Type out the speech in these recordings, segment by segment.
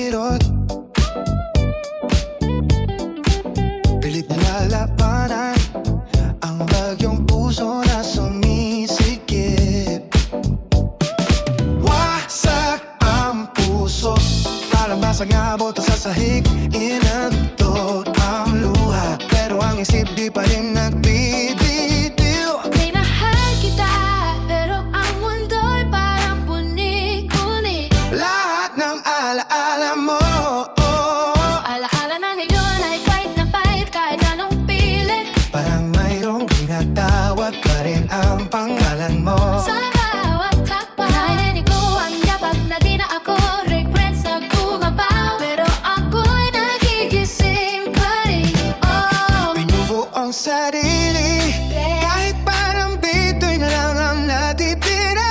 kirot. Pilit na lalabanan ang bagyong puso na sumisikip. Wasak ang puso, parang basag nga boto sa sahig. Inantok ang luha, pero ang isip di pa rin nagbibitiw. Minahal kita, pero ang mundo'y parang puni-puni. Lahat ng alaala mo, Alaala na ngayon ay kahit na pahit, kahit anong pilit. parang mayroong tinatawag pa rin ang pangalan mo. Sa bawat takpan, narinig ko ang yapak na di na ako regrets na gumabaw. Pero ako'y nagigising pa rin. Oh, Binubuo ang sarili, kahit parang bitoy na lang ang natitira.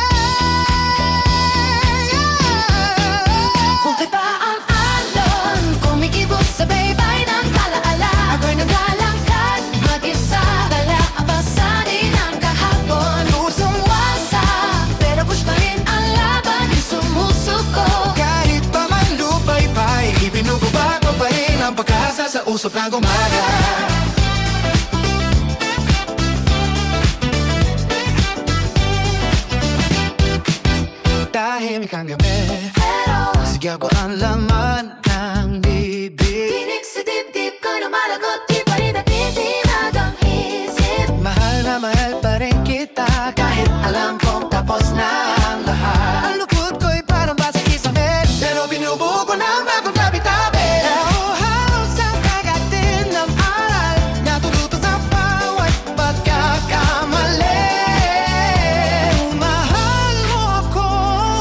Bukay pa ang alon, kumikibos sa baybay ng alaala. Ako'y naglalakad, mag-isa, dala ang basahin ng kahapon. Pusong wasak, pero push pa rin ang laban, di sumusuko. Kahit pa man lupay-pay, ibinububago pa rin ang pag-asa sa usok ng umaga. Tahimik ang gabi, Pero, sigaw ko ang laman ng bibig. tinig sa dibdib ko lumalagot, di pa rin natitinag ang isip. Mahal na mahal pa rin kita, kahit alam kong tapos na ang lahat. Ang lungkot ko'y parang basag isang bed, pero binubuo ko ng bagong tabi-tabi. Oh, halos ang kagatin ng aral, natututo sa bawat pagkakamali. Kung mahal mo ako,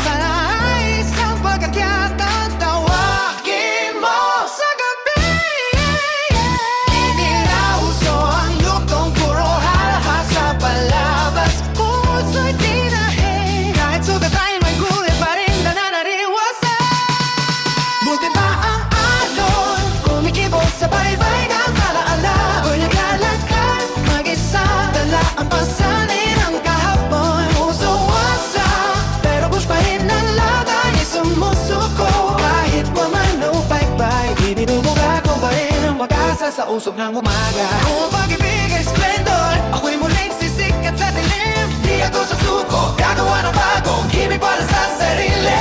sana ay isang pagkakyat at tawagin mo sa gabi. Hindi na uso ang luktong puro halahat sa palabas. Puso'y tinahin, kahit sugat ay may gulit pa rin na nanariwasan. Buti pa ang alon, kumikibos sa baybay ng alaala. Ako'y naglalakad, mag-isa, dala ang pasanin ng kahapon. Puso wasak, pero push pa rin ang laban, di sumusuko. Kahit mamanupay-pay, ibinubuga ko pa rin ang mag-asa sa usok ng umaga. Kung pag-ibig ay splendor, ako'y muling sisikat sa dilim. Di ako sa suko, gagawa ng bagong himig para sa sarili.